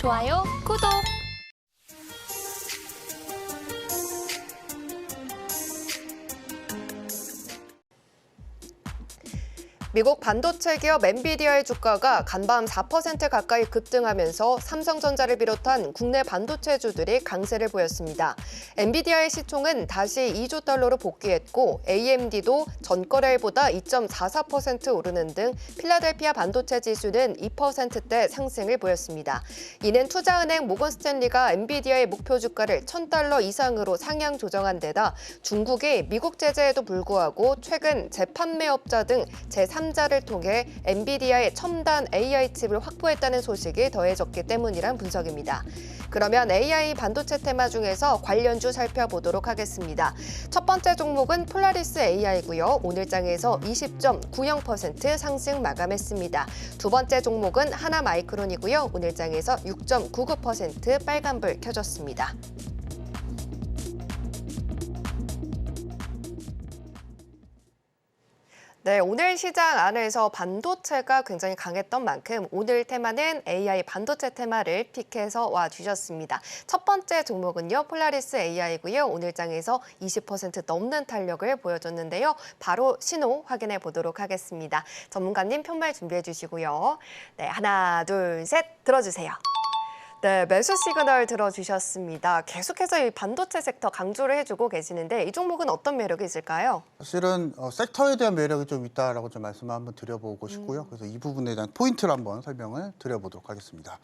좋아요, 구독! 미국 반도체 기업 엔비디아의 주가가 간밤 4% 가까이 급등하면서 삼성전자를 비롯한 국내 반도체주들이 강세를 보였습니다. 엔비디아의 시총은 다시 2조 달러로 복귀했고 AMD도 전거래일보다 2.44% 오르는 등 필라델피아 반도체 지수는 2%대 상승을 보였습니다. 이는 투자은행 모건스탠리가 엔비디아의 목표 주가를 1,000달러 이상으로 상향 조정한 데다 중국이 미국 제재에도 불구하고 최근 재판매업자 등 제3자를 통해 엔비디아의 첨단 AI 칩을 확보했다는 소식이 더해졌기 때문이란 분석입니다. 그러면 AI 반도체 테마 중에서 관련주 살펴보도록 하겠습니다. 첫 번째 종목은 폴라리스 AI고요. 오늘 장에서 20.90% 상승 마감했습니다. 두 번째 종목은 하나마이크론이고요. 오늘 장에서 6.99% 빨간불 켜졌습니다. 네, 오늘 시장 안에서 반도체가 굉장히 강했던 만큼 오늘 테마는 AI 반도체 테마를 픽해서 와주셨습니다. 첫 번째 종목은요, 폴라리스 AI고요. 오늘 장에서 20% 넘는 탄력을 보여줬는데요. 바로 신호 확인해 보도록 하겠습니다. 전문가님 편말 준비해 주시고요. 네, 하나, 둘, 셋 들어주세요. 네, 매수 시그널 들어주셨습니다. 계속해서 이 반도체 섹터 강조를 해주고 계시는데 이 종목은 어떤 매력이 있을까요? 사실은 섹터에 대한 매력이 좀 있다라고 좀 말씀을 한번 드려보고 싶고요. 그래서 이 부분에 대한 포인트를 한번 설명을 드려보도록 하겠습니다.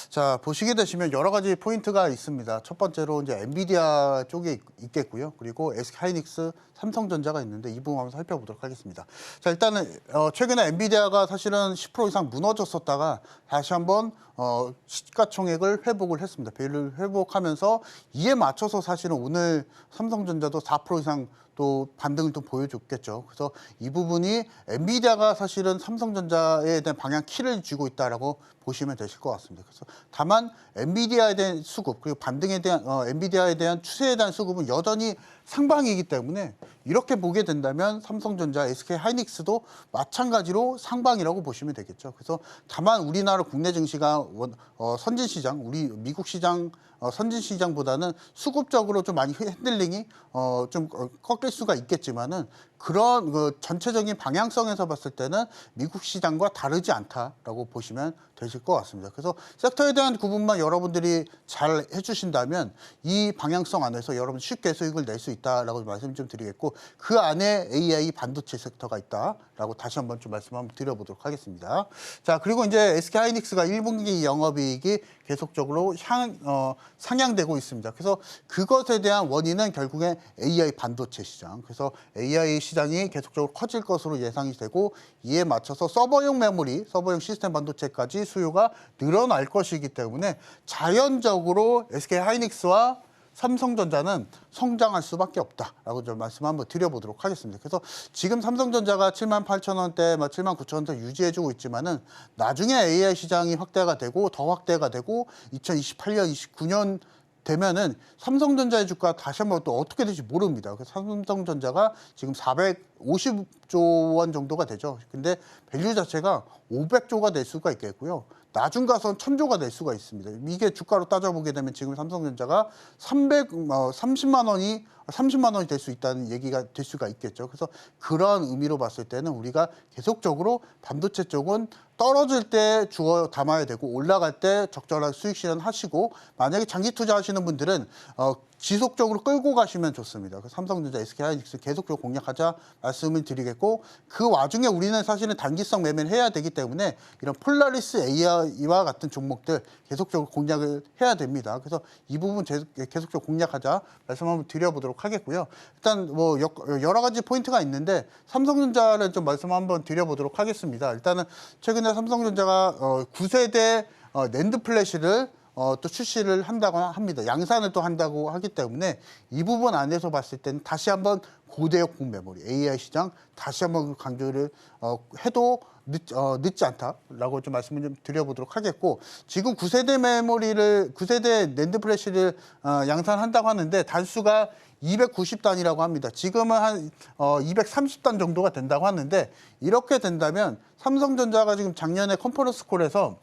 자, 보시게 되시면 여러 가지 포인트가 있습니다. 첫 번째로 이제 엔비디아 쪽에 있겠고요. 그리고 SK하이닉스, 삼성전자가 있는데 이 부분 한번 살펴보도록 하겠습니다. 자, 일단은 최근에 엔비디아가 사실은 10% 이상 무너졌었다가 다시 한번 시가총액을 회복을 했습니다. 배를 회복하면서 이에 맞춰서 사실은 오늘 삼성전자도 4% 이상 또 반등을 또 보여줬겠죠. 그래서 이 부분이 엔비디아가 사실은 삼성전자에 대한 방향 키를 쥐고 있다라고 보시면 되실 것 같습니다. 그래서 다만 엔비디아에 대한 수급 그리고 반등에 대한 엔비디아에 대한 추세에 대한 수급은 여전히 상방이기 때문에 이렇게 보게 된다면 삼성전자, SK하이닉스도 마찬가지로 상방이라고 보시면 되겠죠. 그래서 다만 우리나라 국내 증시가 선진 시장, 우리 미국 시장 선진 시장보다는 수급적으로 좀 많이 핸들링이 좀 꺾일 수가 있겠지만은 그런 전체적인 방향성에서 봤을 때는 미국 시장과 다르지 않다라고 보시면 되실 것 같습니다. 그래서 섹터에 대한 구분만 여러분들이 잘 해주신다면 이 방향성 안에서 여러분 쉽게 수익을 낼 수 있다라고 말씀 좀 드리겠고 그 안에 AI 반도체 섹터가 있다라고 다시 한번 좀 말씀 한번 드려보도록 하겠습니다. 자, 그리고 이제 SK하이닉스가 1분기 영업이익이 계속적으로 상향되고 있습니다. 그래서 그것에 대한 원인은 결국에 AI 반도체 시장. 그래서 AI 시장이 계속적으로 커질 것으로 예상이 되고 이에 맞춰서 서버용 메모리, 서버용 시스템 반도체까지 수요가 늘어날 것이기 때문에 자연적으로 SK하이닉스와 삼성전자는 성장할 수밖에 없다라고 좀 말씀 한번 드려보도록 하겠습니다. 그래서 지금 삼성전자가 78,000원대, 79,000원대 유지해주고 있지만은 나중에 AI 시장이 확대가 되고 더 확대가 되고 2028년, 29년 되면은 삼성전자의 주가 다시 한번 또 어떻게 될지 모릅니다. 그래서 삼성전자가 지금 450조 원 정도가 되죠. 근데 밸류 자체가 500조가 될 수가 있겠고요. 나중 가서는 1000조가 될 수가 있습니다. 이게 주가로 따져보게 되면 지금 삼성전자가 30만 원이 될 수 있다는 얘기가 될 수가 있겠죠. 그래서 그런 의미로 봤을 때는 우리가 계속적으로 반도체 쪽은 떨어질 때 주워 담아야 되고 올라갈 때 적절한 수익 실현하시고 만약에 장기 투자하시는 분들은 지속적으로 끌고 가시면 좋습니다. 삼성전자, SK하이닉스 계속적으로 공략하자 말씀을 드리겠고 그 와중에 우리는 사실은 단기성 매매를 해야 되기 때문에 이런 폴라리스 AI와 같은 종목들 계속적으로 공략을 해야 됩니다. 그래서 이 부분 계속적으로 공략하자 말씀 한번 드려보도록 하겠고요. 일단 뭐 여러 가지 포인트가 있는데 삼성전자를 좀 말씀 한번 드려보도록 하겠습니다. 일단은 최근에 삼성전자가 9세대 낸드 플래시를 또 출시를 한다고 합니다. 양산을 또 한다고 하기 때문에 이 부분 안에서 봤을 때는 다시 한번 고대역 메모리, AI 시장 다시 한번 강조를 해도 늦지 않다라고 좀 말씀을 좀 드려보도록 하겠고 지금 9세대 낸드 플래시를 양산한다고 하는데 단수가 290단이라고 합니다. 지금은 한 230단 정도가 된다고 하는데 이렇게 된다면 삼성전자가 지금 작년에 컨퍼런스 콜에서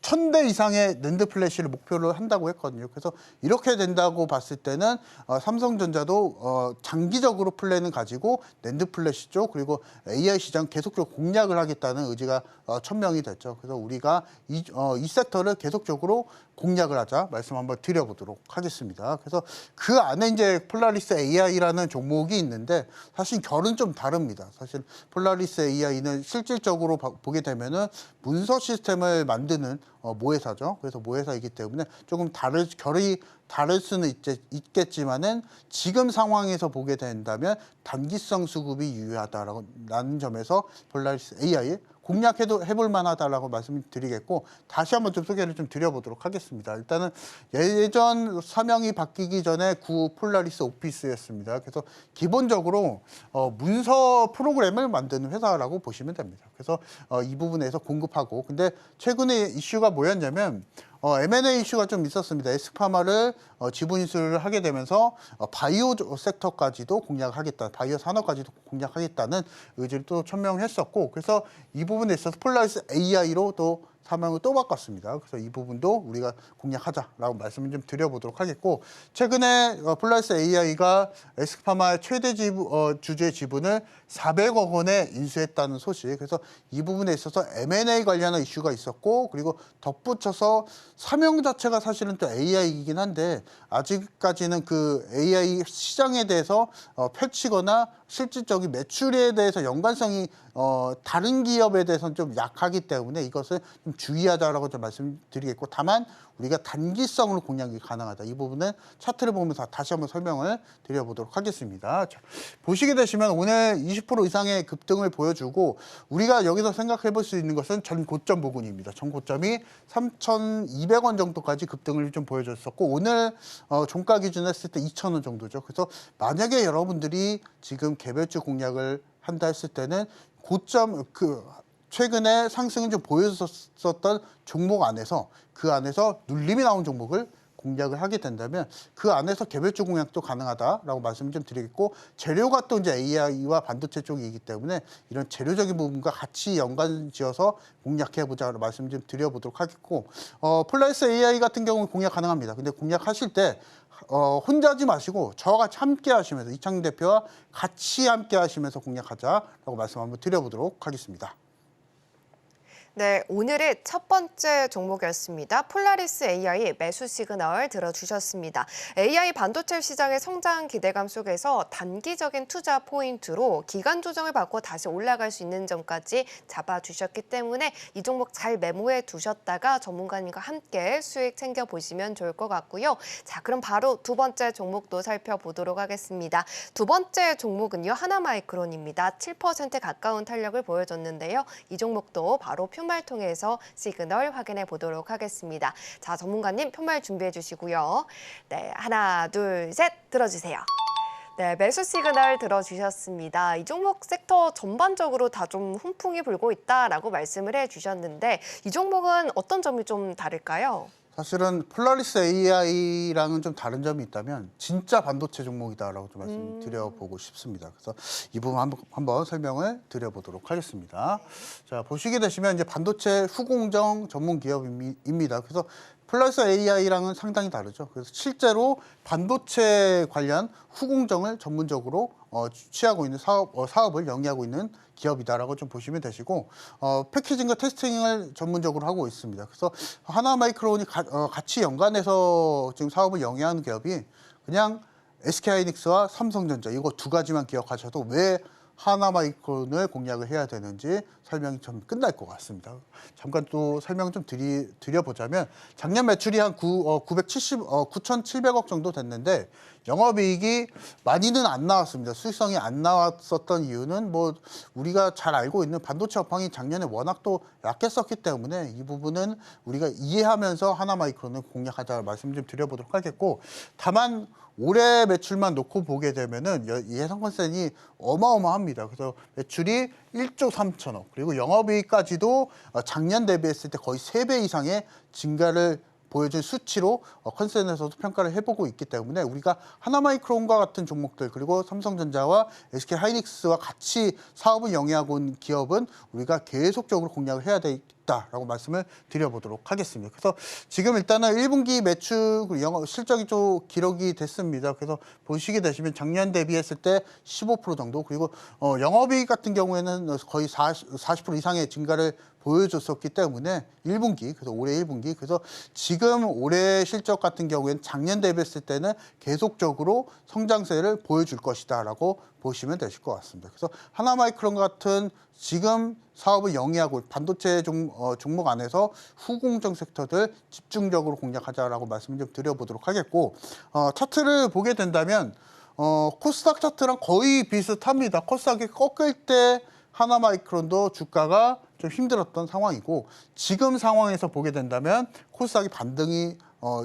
1000대 이상의 낸드 플래시를 목표로 한다고 했거든요. 그래서 이렇게 된다고 봤을 때는 삼성전자도 장기적으로 플랜은 가지고 낸드 플래시 쪽 그리고 AI 시장 계속적으로 공략을 하겠다는 의지가 천명이 됐죠. 그래서 우리가 이 섹터를 계속적으로 공략을 하자 말씀 한번 드려보도록 하겠습니다. 그래서 그 안에 이제 폴라리스 AI라는 종목이 있는데 사실 결은 좀 다릅니다. 사실 폴라리스 AI는 실질적으로 보게 되면은 문서 시스템을 만드는 모회사죠. 그래서 모회사이기 때문에 조금 결이 다를 수는 있겠지만은 지금 상황에서 보게 된다면 단기성 수급이 유효하다라는 점에서 폴라리스 AI 해볼 만하다라고 말씀드리겠고 다시 한번 좀 소개를 좀 드려보도록 하겠습니다. 일단은 예전 사명이 바뀌기 전에 구 폴라리스 오피스였습니다. 그래서 기본적으로 문서 프로그램을 만드는 회사라고 보시면 됩니다. 그래서 이 부분에서 공급하고 근데 최근에 이슈가 뭐였냐면 M&A 이슈가 좀 있었습니다. 에스파마를 지분 인수를 하게 되면서 바이오 섹터까지도 공략하겠다, 바이오 산업까지도 공략하겠다는 의지를 또 천명했었고, 그래서 이 부분에 있어서 폴라리스 AI로 또 사명을 또 바꿨습니다. 그래서 이 부분도 우리가 공략하자라고 말씀을 좀 드려보도록 하겠고, 최근에 폴라리스 AI가 에스파마의 최대 주주의 지분을 400억 원에 인수했다는 소식. 그래서 이 부분에 있어서 M&A 관련한 이슈가 있었고, 그리고 덧붙여서 사명 자체가 사실은 또 AI이긴 한데 아직까지는 그 AI 시장에 대해서 펼치거나 실질적인 매출에 대해서 연관성이 다른 기업에 대해서는 좀 약하기 때문에 이것을 좀 주의하자라고 좀 말씀드리겠고, 다만 우리가 단기성으로 공략이 가능하다. 이 부분은 차트를 보면서 다시 한번 설명을 드려보도록 하겠습니다. 자, 보시게 되시면 오늘 20% 이상의 급등을 보여주고 우리가 여기서 생각해 볼 수 있는 것은 전 고점 부분입니다. 전 고점이 3,200원 정도까지 급등을 좀 보여줬었고 오늘 종가 기준 했을 때 2,000원 정도죠. 그래서 만약에 여러분들이 지금 개별주 공략을 한다 했을 때는 고점 최근에 상승을 좀 보여줬었던 종목 안에서 그 안에서 눌림이 나온 종목을 공략을 하게 된다면 그 안에서 개별주 공략도 가능하다라고 말씀을 좀 드리겠고, 재료가 또 이제 AI와 반도체 쪽이기 때문에 이런 재료적인 부분과 같이 연관지어서 공략해보자라고 말씀을 좀 드려보도록 하겠고, 폴라리스 AI 같은 경우는 공략 가능합니다. 근데 공략하실 때 혼자 하지 마시고 저와 같이 함께 하시면서 이창용 대표와 같이 함께 하시면서 공략하자라고 말씀 한번 드려보도록 하겠습니다. 네, 오늘의 첫 번째 종목이었습니다. 폴라리스 AI 매수 시그널 들어주셨습니다. AI 반도체 시장의 성장 기대감 속에서 단기적인 투자 포인트로 기간 조정을 받고 다시 올라갈 수 있는 점까지 잡아주셨기 때문에 이 종목 잘 메모해 두셨다가 전문가님과 함께 수익 챙겨보시면 좋을 것 같고요. 자, 그럼 바로 두 번째 종목도 살펴보도록 하겠습니다. 두 번째 종목은요, 하나마이크론입니다. 7% 가까운 탄력을 보여줬는데요. 이 종목도 바로 표말 통해서 시그널 확인해 보도록 하겠습니다. 자, 전문가님 표말 준비해 주시고요. 네, 하나, 둘, 셋 들어주세요. 네, 매수 시그널 들어주셨습니다. 이 종목 섹터 전반적으로 다 좀 훈풍이 불고 있다라고 말씀을 해주셨는데 이 종목은 어떤 점이 좀 다를까요? 사실은 폴라리스 AI랑은 좀 다른 점이 있다면 진짜 반도체 종목이다라고 좀 말씀드려보고 싶습니다. 그래서 이 부분 한번 설명을 드려보도록 하겠습니다. 자, 보시게 되시면 이제 반도체 후공정 전문 기업입니다. 그래서 폴라리스 AI랑은 상당히 다르죠. 그래서 실제로 반도체 관련 후공정을 전문적으로 취하고 있는 사업을 영위하고 있는 기업이다라고 좀 보시면 되시고, 패키징과 테스팅을 전문적으로 하고 있습니다. 그래서 하나마이크론이 같이 연관해서 지금 사업을 영위하는 기업이 그냥 SK하이닉스와 삼성전자 이거 두 가지만 기억하셔도 왜 하나마이크론을 공략을 해야 되는지 설명이 좀 끝날 것 같습니다. 잠깐 또 설명 좀 드려보자면 작년 매출이 한 9,700억 정도 됐는데 영업이익이 많이는 안 나왔습니다. 수익성이 안 나왔었던 이유는 뭐 우리가 잘 알고 있는 반도체 업황이 작년에 워낙 또 약했었기 때문에 이 부분은 우리가 이해하면서 하나마이크론을 공략하자 말씀 좀 드려보도록 하겠고, 다만 올해 매출만 놓고 보게 되면은 예상 컨센이 어마어마합니다. 그래서 매출이 1조 3천억 그리고 영업이익까지도 작년 대비했을 때 거의 3배 이상의 증가를 보여준 수치로 컨센에서도 평가를 해보고 있기 때문에 우리가 하나마이크론과 같은 종목들 그리고 삼성전자와 SK하이닉스와 같이 사업을 영위하고 있는 기업은 우리가 계속적으로 공략을 해야 되겠다라고 말씀을 드려보도록 하겠습니다. 그래서 지금 일단은 1분기 매출 영업 실적이 좀 기록이 됐습니다. 그래서 보시게 되시면 작년 대비했을 때 15% 정도 그리고 영업이익 같은 경우에는 거의 40% 이상의 증가를 보여줬었기 때문에 1분기 그래서 올해 1분기 그래서 지금 올해 실적 같은 경우에는 작년 대비했을 때는 계속적으로 성장세를 보여줄 것이다라고 보시면 되실 것 같습니다. 그래서 하나마이크론 같은 지금 사업을 영위하고 반도체 종목 안에서 후공정 섹터들 집중적으로 공략하자라고 말씀을 좀 드려보도록 하겠고 차트를 보게 된다면 코스닥 차트랑 거의 비슷합니다. 코스닥이 꺾일 때 하나마이크론도 주가가 좀 힘들었던 상황이고 지금 상황에서 보게 된다면 코스닥이 반등이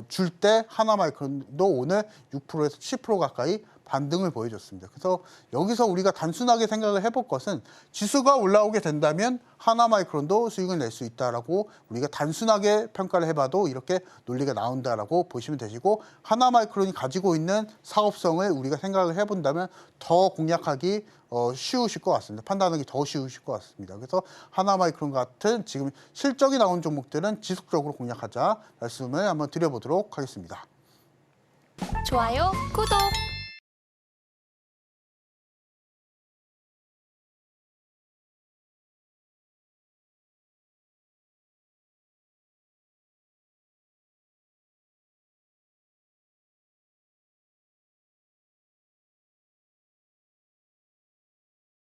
줄 때 하나마이크론도 오늘 6%에서 10% 가까이 반등을 보여줬습니다. 그래서 여기서 우리가 단순하게 생각을 해볼 것은 지수가 올라오게 된다면 하나마이크론도 수익을 낼 수 있다라고 우리가 단순하게 평가를 해봐도 이렇게 논리가 나온다라고 보시면 되시고 하나마이크론이 가지고 있는 사업성을 우리가 생각을 해본다면 더 공략하기 쉬우실 것 같습니다. 판단하기 더 쉬우실 것 같습니다. 그래서 하나마이크론 같은 지금 실적이 나온 종목들은 지속적으로 공략하자 말씀을 한번 드려보도록 하겠습니다. 좋아요, 구독!